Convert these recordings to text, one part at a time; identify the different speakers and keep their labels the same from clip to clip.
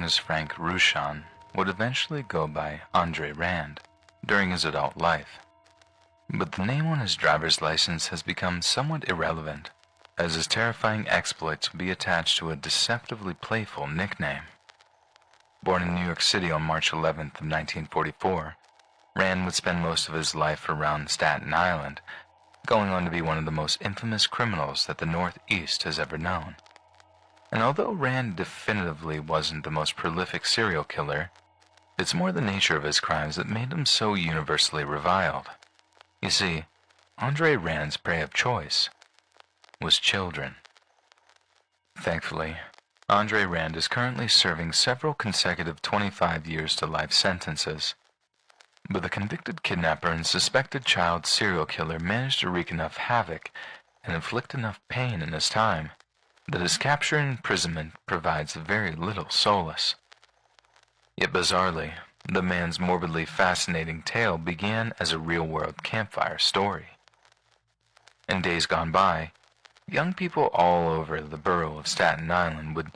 Speaker 1: as Frank Rushan, would eventually go by Andre Rand during his adult life. But the name on his driver's license has become somewhat irrelevant, as his terrifying exploits would be attached to a deceptively playful nickname. Born in New York City on March 11th of 1944, Rand would spend most of his life around Staten Island, going on to be one of the most infamous criminals that the Northeast has ever known. And although Rand definitively wasn't the most prolific serial killer, it's more the nature of his crimes that made him so universally reviled. You see, Andre Rand's prey of choice was children. Thankfully, Andre Rand is currently serving several consecutive 25 years to life sentences. But the convicted kidnapper and suspected child serial killer managed to wreak enough havoc and inflict enough pain in his time that his capture and imprisonment provides very little solace. Yet bizarrely, the man's morbidly fascinating tale began as a real-world campfire story. In days gone by, young people all over the borough of Staten Island would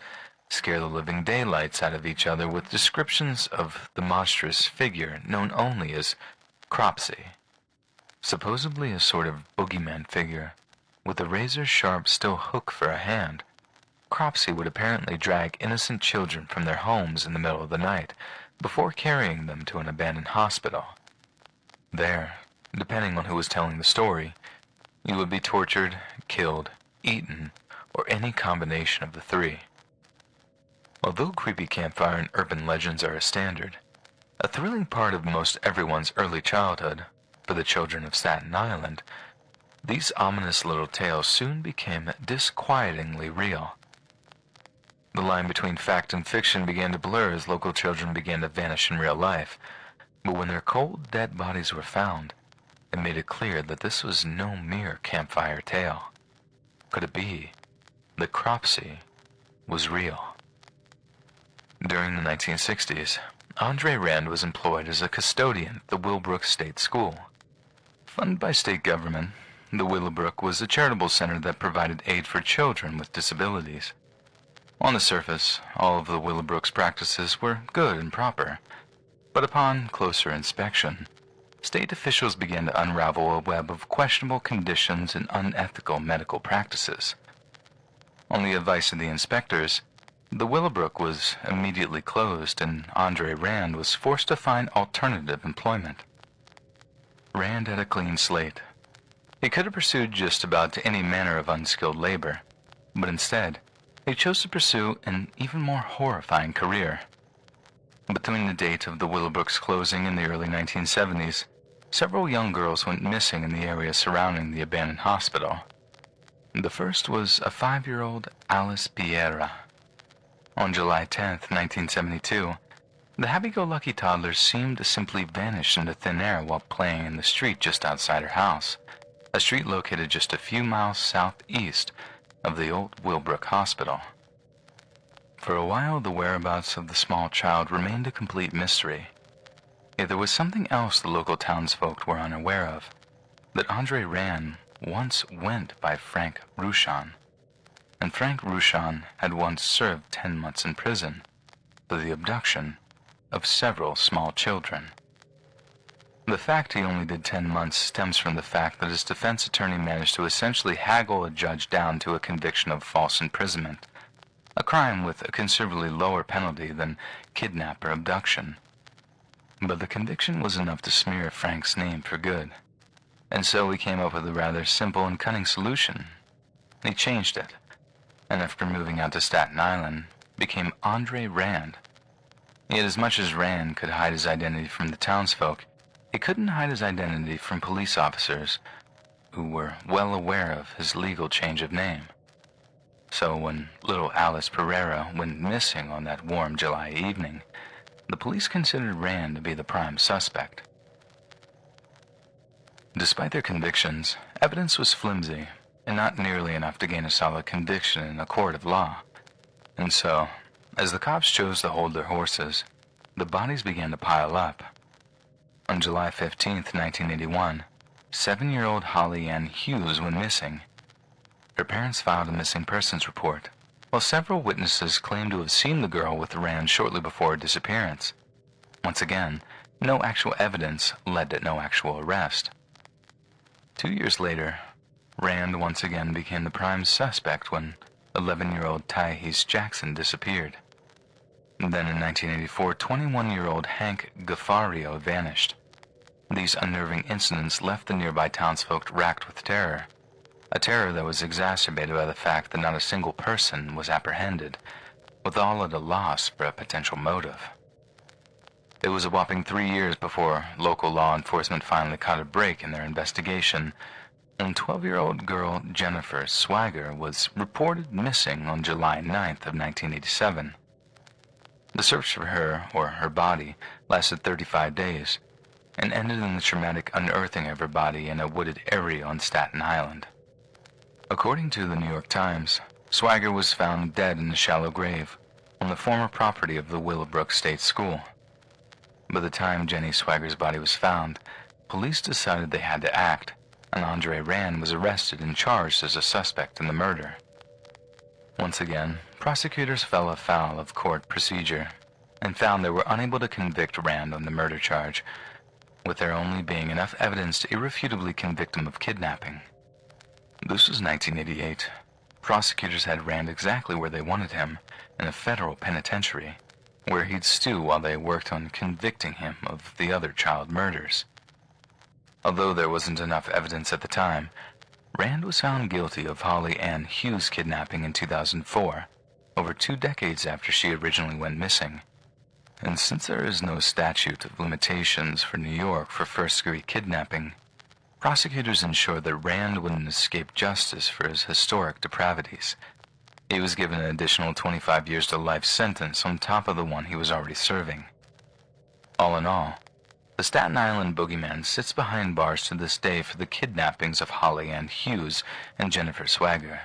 Speaker 1: scare the living daylights out of each other with descriptions of the monstrous figure known only as Cropsey, supposedly a sort of boogeyman figure with a razor-sharp steel hook for a hand. Cropsey would apparently drag innocent children from their homes in the middle of the night before carrying them to an abandoned hospital. There, depending on who was telling the story, you would be tortured, killed, eaten, or any combination of the three. Although creepy campfire and urban legends are a standard, a thrilling part of most everyone's early childhood, for the children of Staten Island, these ominous little tales soon became disquietingly real. The line between fact and fiction began to blur as local children began to vanish in real life, but when their cold, dead bodies were found, it made it clear that this was no mere campfire tale. Could it be that Cropsey was real? During the 1960s, Andre Rand was employed as a custodian at the Willowbrook State School. Funded by state government, the Willowbrook was a charitable center that provided aid for children with disabilities. On the surface, all of the Willowbrook's practices were good and proper, but upon closer inspection, state officials began to unravel a web of questionable conditions and unethical medical practices. On the advice of the inspectors, the Willowbrook was immediately closed and Andre Rand was forced to find alternative employment. Rand had a clean slate. He could have pursued just about any manner of unskilled labor, but instead, he chose to pursue an even more horrifying career. Between the date of the Willowbrook's closing in the early 1970s, several young girls went missing in the area surrounding the abandoned hospital. The first was a 5-year-old Alice Piera. On July 10, 1972, the happy-go-lucky toddler seemed to simply vanish into thin air while playing in the street just outside her house, a street located just a few miles southeast of the old Willowbrook Hospital. For a while, the whereabouts of the small child remained a complete mystery. Yet there was something else the local townsfolk were unaware of, that Andre Rand once went by Frank Rushan, and Frank Rushan had once served 10 months in prison for the abduction of several small children. The fact he only did 10 months stems from the fact that his defense attorney managed to essentially haggle a judge down to a conviction of false imprisonment, a crime with a considerably lower penalty than kidnap or abduction. But the conviction was enough to smear Frank's name for good, and so he came up with a rather simple and cunning solution. He changed it, and after moving out to Staten Island, became Andre Rand. Yet as much as Rand could hide his identity from the townsfolk, he couldn't hide his identity from police officers who were well aware of his legal change of name. So when little Alice Pereira went missing on that warm July evening, the police considered Rand to be the prime suspect. Despite their convictions, evidence was flimsy and not nearly enough to gain a solid conviction in a court of law. And so, as the cops chose to hold their horses, the bodies began to pile up. On July 15, 1981, 7-year-old Holly Ann Hughes went missing. Her parents filed a missing persons report, while several witnesses claim to have seen the girl with Rand shortly before her disappearance. Once again, no actual evidence led to no actual arrest. 2 years later, Rand once again became the prime suspect when 11-year-old Tyahese Jackson disappeared. Then in 1984, 21-year-old Hank Gaffario vanished. These unnerving incidents left the nearby townsfolk racked with terror, a terror that was exacerbated by the fact that not a single person was apprehended, with all at a loss for a potential motive. It was a whopping 3 years before local law enforcement finally caught a break in their investigation, and 12-year-old girl Jennifer Swagger was reported missing on July 9th of 1987. The search for her, or her body, lasted 35 days, and ended in the traumatic unearthing of her body in a wooded area on Staten Island. According to the New York Times, Swagger was found dead in a shallow grave on the former property of the Willowbrook State School. By the time Jenny Swagger's body was found, police decided they had to act, and Andre Rand was arrested and charged as a suspect in the murder. Once again, prosecutors fell afoul of court procedure and found they were unable to convict Rand on the murder charge, with there only being enough evidence to irrefutably convict him of kidnapping. This was 1988. Prosecutors had Rand exactly where they wanted him, in a federal penitentiary, where he'd stew while they worked on convicting him of the other child murders. Although there wasn't enough evidence at the time, Rand was found guilty of Holly Ann Hughes' kidnapping in 2004, over 2 decades after she originally went missing. And since there is no statute of limitations for New York for first-degree kidnapping, prosecutors ensured that Rand wouldn't escape justice for his historic depravities. He was given an additional 25 years to life sentence on top of the one he was already serving. All in all, the Staten Island boogeyman sits behind bars to this day for the kidnappings of Holly Ann Hughes and Jennifer Swagger,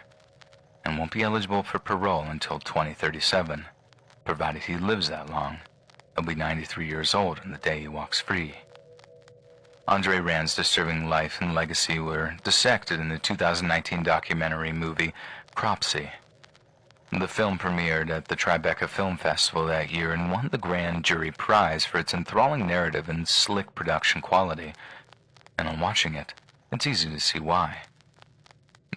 Speaker 1: and won't be eligible for parole until 2037, provided he lives that long. He'll be 93 years old on the day he walks free. Andre Rand's disturbing life and legacy were dissected in the 2019 documentary movie Cropsey. The film premiered at the Tribeca Film Festival that year and won the Grand Jury Prize for its enthralling narrative and slick production quality. And on watching it, it's easy to see why.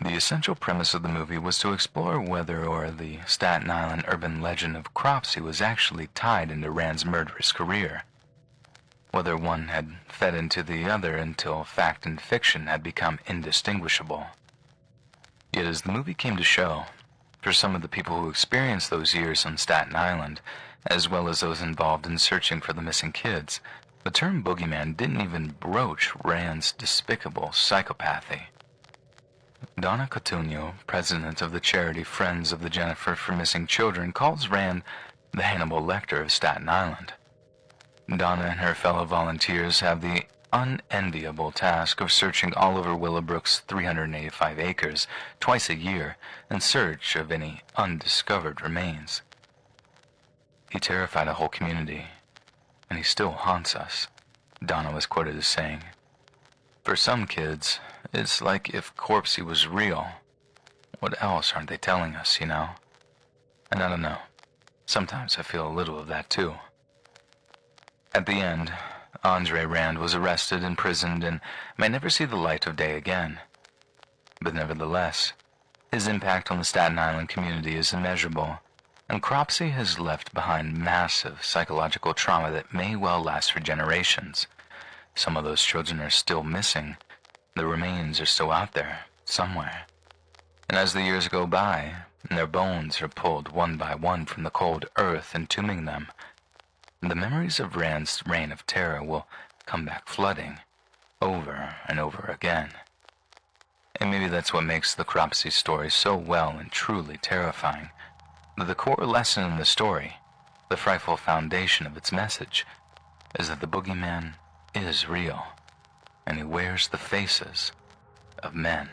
Speaker 1: The essential premise of the movie was to explore whether or the Staten Island urban legend of Cropsey was actually tied into Rand's murderous career, whether one had fed into the other until fact and fiction had become indistinguishable. Yet as the movie came to show, for some of the people who experienced those years on Staten Island, as well as those involved in searching for the missing kids, the term boogeyman didn't even broach Rand's despicable psychopathy. Donna Cotugno, president of the charity Friends of the Jennifer for Missing Children, calls Rand the Hannibal Lecter of Staten Island. Donna and her fellow volunteers have the unenviable task of searching all over Willowbrook's 385 acres twice a year in search of any undiscovered remains. He terrified a whole community, and he still haunts us, Donna was quoted as saying. For some kids, it's like if Corpsey was real. What else aren't they telling us, you know? And I don't know. Sometimes I feel a little of that too. At the end, Andre Rand was arrested, imprisoned, and may never see the light of day again. But nevertheless, his impact on the Staten Island community is immeasurable, and Cropsey has left behind massive psychological trauma that may well last for generations. Some of those children are still missing. The remains are still out there, somewhere. And as the years go by, and their bones are pulled one by one from the cold earth, entombing them, the memories of Rand's reign of terror will come back flooding, over and over again. And maybe that's what makes the Cropsey story so well and truly terrifying. The core lesson in the story, the frightful foundation of its message, is that the boogeyman is real, and he wears the faces of men.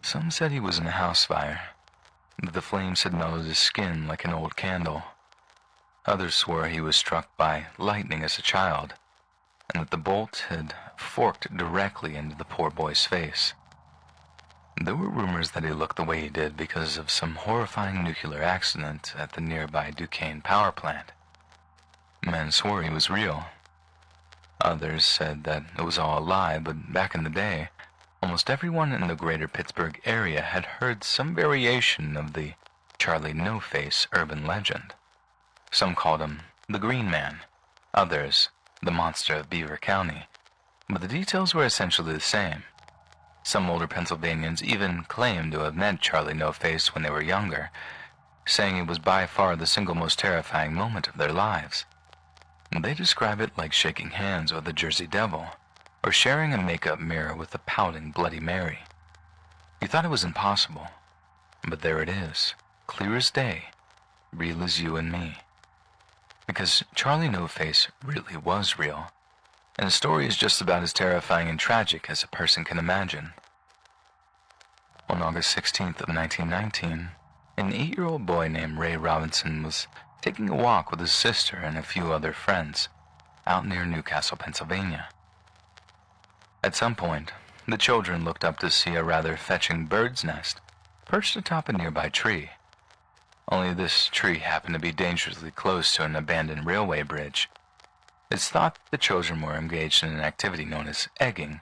Speaker 1: Some said he was in a house fire, that the flames had melted his skin like an old candle. Others swore he was struck by lightning as a child, and that the bolt had forked directly into the poor boy's face. There were rumors that he looked the way he did because of some horrifying nuclear accident at the nearby Duquesne power plant. Men swore he was real. Others said that it was all a lie, but back in the day, almost everyone in the greater Pittsburgh area had heard some variation of the Charlie No-Face urban legend. Some called him the Green Man, others the Monster of Beaver County, but the details were essentially the same. Some older Pennsylvanians even claimed to have met Charlie No-Face when they were younger, saying it was by far the single most terrifying moment of their lives. They describe it like shaking hands with the Jersey Devil, or sharing a makeup mirror with the pouting Bloody Mary. You thought it was impossible, but there it is, clear as day, real as you and me. Because Charlie No-Face really was real, and his story is just about as terrifying and tragic as a person can imagine. On August 16th of 1919, an 8-year-old boy named Ray Robinson was taking a walk with his sister and a few other friends out near Newcastle, Pennsylvania. At some point, the children looked up to see a rather fetching bird's nest perched atop a nearby tree. Only this tree happened to be dangerously close to an abandoned railway bridge. It's thought the children were engaged in an activity known as egging,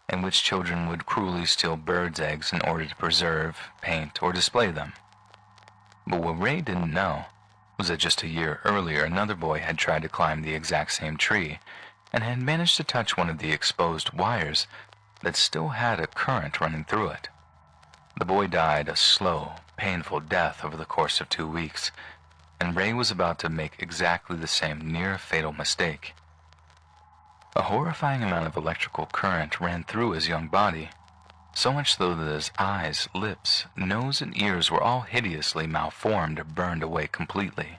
Speaker 1: in which children would cruelly steal birds' eggs in order to preserve, paint, or display them. But what Ray didn't know was that just a year earlier another boy had tried to climb the exact same tree and had managed to touch one of the exposed wires that still had a current running through it. The boy died a slow, painful death over the course of 2 weeks, and Ray was about to make exactly the same near-fatal mistake. A horrifying amount of electrical current ran through his young body, so much so that his eyes, lips, nose, and ears were all hideously malformed or burned away completely.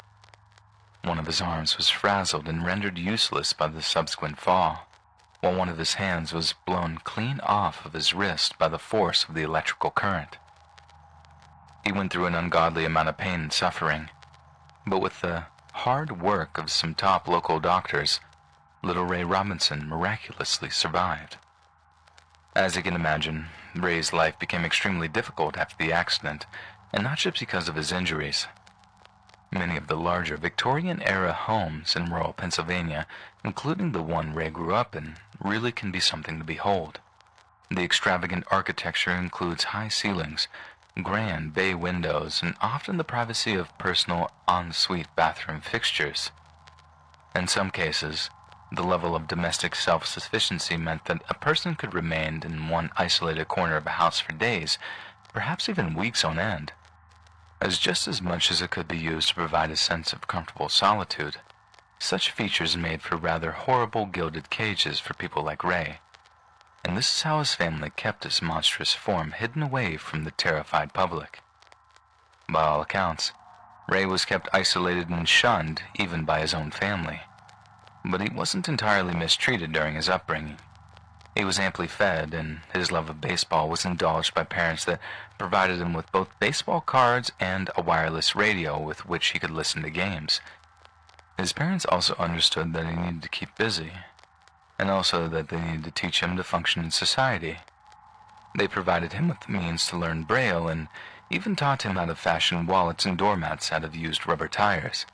Speaker 1: One of his arms was frazzled and rendered useless by the subsequent fall, while one of his hands was blown clean off of his wrist by the force of the electrical current. He went through an ungodly amount of pain and suffering, but with the hard work of some top local doctors, little Ray Robinson miraculously survived. As you can imagine, Ray's life became extremely difficult after the accident, and not just because of his injuries. Many of the larger Victorian-era homes in rural Pennsylvania, including the one Ray grew up in, really can be something to behold. The extravagant architecture includes high ceilings, grand bay windows, and often the privacy of personal ensuite bathroom fixtures. In some cases, the level of domestic self-sufficiency meant that a person could remain in one isolated corner of a house for days, perhaps even weeks on end, as just as much as it could be used to provide a sense of comfortable solitude. Such features made for rather horrible gilded cages for people like Ray, and this is how his family kept his monstrous form hidden away from the terrified public. By all accounts, Ray was kept isolated and shunned even by his own family. But he wasn't entirely mistreated during his upbringing. He was amply fed, and his love of baseball was indulged by parents that provided him with both baseball cards and a wireless radio with which he could listen to games. His parents also understood that he needed to keep busy, and also that they needed to teach him to function in society. They provided him with the means to learn Braille, and even taught him how to fashion wallets and doormats out of used rubber tires.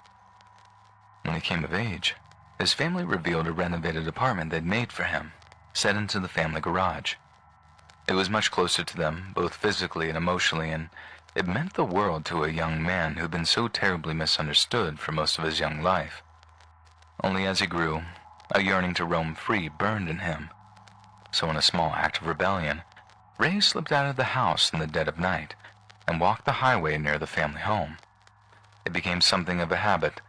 Speaker 1: When he came of age, his family revealed a renovated apartment they'd made for him, set into the family garage. It was much closer to them, both physically and emotionally, and it meant the world to a young man who'd been so terribly misunderstood for most of his young life. Only as he grew, a yearning to roam free burned in him. So in a small act of rebellion, Ray slipped out of the house in the dead of night and walked the highway near the family home. It became something of a habit.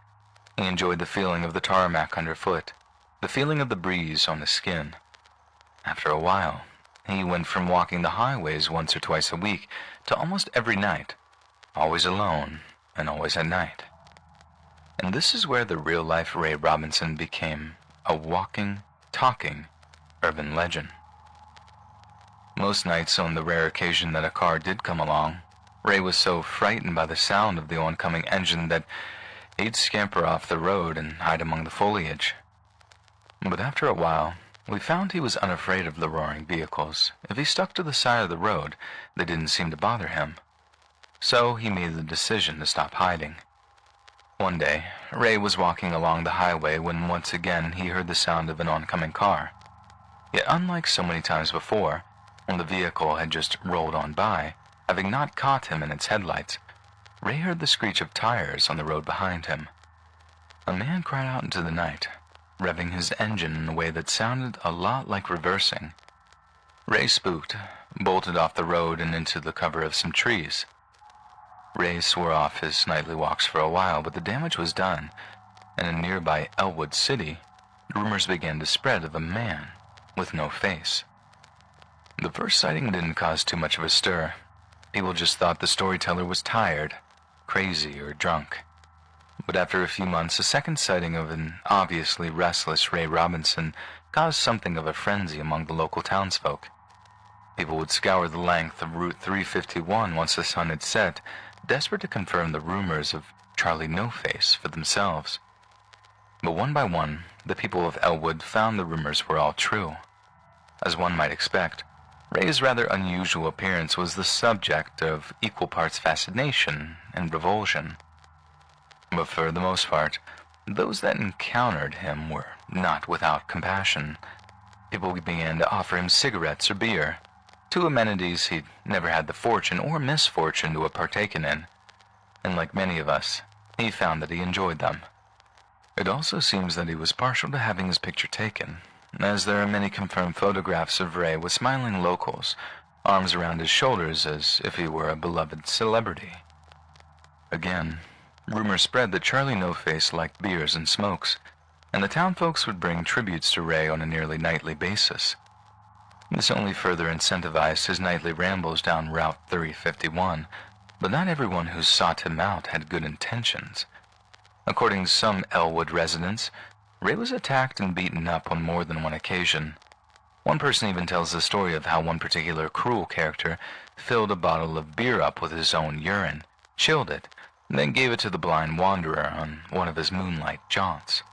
Speaker 1: He enjoyed the feeling of the tarmac underfoot, the feeling of the breeze on his skin. After a while, he went from walking the highways once or twice a week to almost every night, always alone and always at night. And this is where the real-life Ray Robinson became a walking, talking urban legend. Most nights, on the rare occasion that a car did come along, Ray was so frightened by the sound of the oncoming engine that he'd scamper off the road and hide among the foliage. But after a while, we found he was unafraid of the roaring vehicles. If he stuck to the side of the road, they didn't seem to bother him. So he made the decision to stop hiding. One day, Ray was walking along the highway when once again he heard the sound of an oncoming car. Yet unlike so many times before, when the vehicle had just rolled on by, having not caught him in its headlights, Ray heard the screech of tires on the road behind him. A man cried out into the night, revving his engine in a way that sounded a lot like reversing. Ray spooked, bolted off the road and into the cover of some trees. Ray swore off his nightly walks for a while, but the damage was done, and in nearby Elwood City, rumors began to spread of a man with no face. The first sighting didn't cause too much of a stir. People just thought the storyteller was tired, crazy, or drunk. But after a few months, a second sighting of an obviously restless Ray Robinson caused something of a frenzy among the local townsfolk. People would scour the length of Route 351 once the sun had set, desperate to confirm the rumors of Charlie No-Face for themselves. But one by one, the people of Elwood found the rumors were all true. As one might expect, Ray's rather unusual appearance was the subject of equal parts fascination and revulsion. But for the most part, those that encountered him were not without compassion. People began to offer him cigarettes or beer, two amenities he'd never had the fortune or misfortune to have partaken in, and like many of us, he found that he enjoyed them. It also seems that he was partial to having his picture taken, as there are many confirmed photographs of Ray with smiling locals, arms around his shoulders as if he were a beloved celebrity. Again, rumors spread that Charlie No-Face liked beers and smokes, and the town folks would bring tributes to Ray on a nearly nightly basis. This only further incentivized his nightly rambles down Route 351, but not everyone who sought him out had good intentions. According to some Elwood residents, Ray was attacked and beaten up on more than one occasion. One person even tells the story of how one particular cruel character filled a bottle of beer up with his own urine, chilled it, and then gave it to the blind wanderer on one of his moonlight jaunts.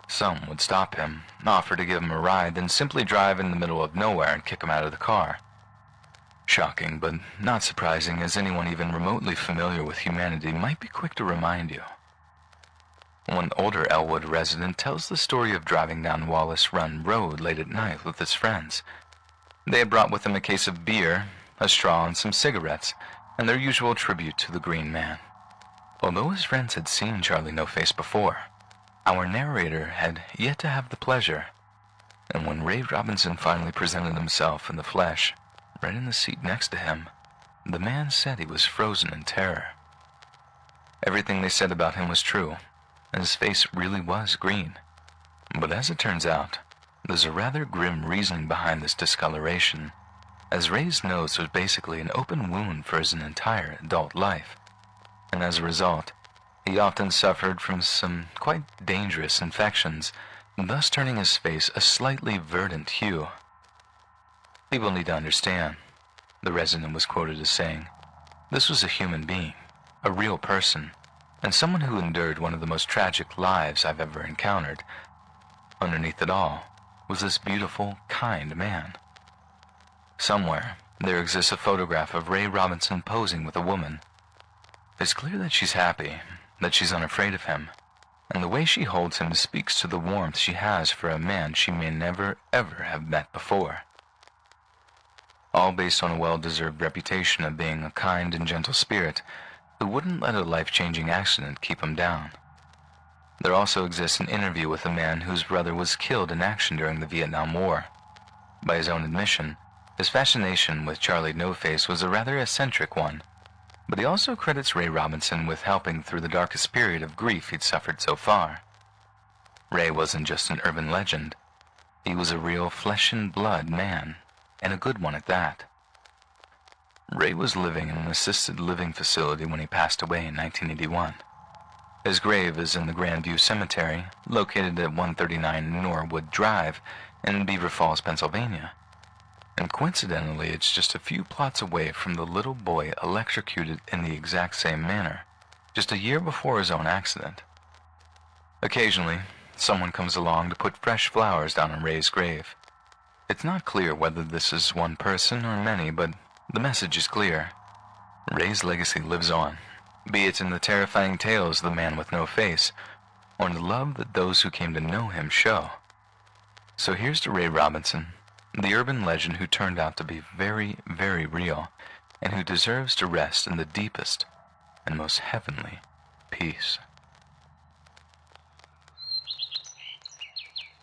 Speaker 1: Some would stop him, offer to give him a ride, then simply drive in the middle of nowhere and kick him out of the car. Shocking, but not surprising, as anyone even remotely familiar with humanity might be quick to remind you. One older Elwood resident tells the story of driving down Wallace Run Road late at night with his friends. They had brought with them a case of beer, a straw, and some cigarettes, and their usual tribute to the Green Man. Although his friends had seen Charlie No-Face before, our narrator had yet to have the pleasure, and when Ray Robinson finally presented himself in the flesh, right in the seat next to him, the man said he was frozen in terror. Everything they said about him was true, and his face really was green. But as it turns out, there's a rather grim reasoning behind this discoloration, as Ray's nose was basically an open wound for his entire adult life, and as a result, he often suffered from some quite dangerous infections, thus turning his face a slightly verdant hue. People need to understand, the resident was quoted as saying, this was a human being, a real person, and someone who endured one of the most tragic lives I've ever encountered. Underneath it all was this beautiful, kind man. Somewhere, there exists a photograph of Ray Robinson posing with a woman. It's clear that she's happy, that she's unafraid of him, and the way she holds him speaks to the warmth she has for a man she may never, ever have met before. All based on a well-deserved reputation of being a kind and gentle spirit who wouldn't let a life-changing accident keep him down. There also exists an interview with a man whose brother was killed in action during the Vietnam War. By his own admission, his fascination with Charlie No-Face was a rather eccentric one, but he also credits Ray Robinson with helping through the darkest period of grief he'd suffered so far. Ray wasn't just an urban legend. He was a real flesh-and-blood man, and a good one at that. Ray was living in an assisted living facility when he passed away in 1981. His grave is in the Grandview Cemetery, located at 139 Norwood Drive in Beaver Falls, Pennsylvania. And coincidentally, it's just a few plots away from the little boy electrocuted in the exact same manner, just a year before his own accident. Occasionally, someone comes along to put fresh flowers down on Ray's grave. It's not clear whether this is one person or many, but the message is clear. Ray's legacy lives on, be it in the terrifying tales of the man with no face, or in the love that those who came to know him show. So here's to Ray Robinson, the urban legend who turned out to be very, very real, and who deserves to rest in the deepest and most heavenly peace.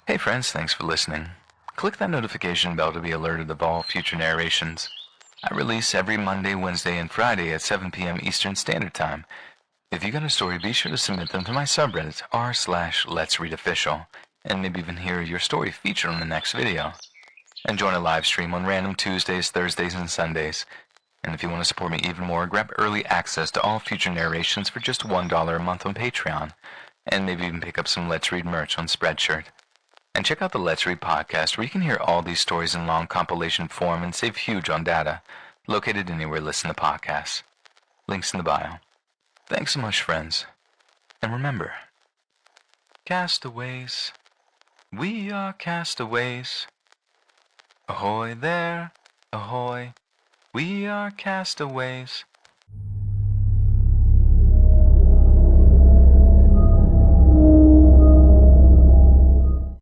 Speaker 1: Hey friends, thanks for listening. Click that notification bell to be alerted of all future narrations. I release every Monday, Wednesday, and Friday at 7 p.m. Eastern Standard Time. If you got a story, be sure to submit them to my subreddit r/Let'sReadOfficial, and maybe even hear your story featured on the next video. And join a live stream on random Tuesdays, Thursdays, and Sundays. And if you want to support me even more, grab early access to all future narrations for just $1 a month on Patreon, and maybe even pick up some Let's Read merch on Spreadshirt. And check out the Let's Read podcast, where you can hear all these stories in long compilation form and save huge on data, located anywhere you listen to podcasts. Links in the bio. Thanks so much, friends. And remember, castaways, we are castaways. Ahoy there, ahoy, we are castaways.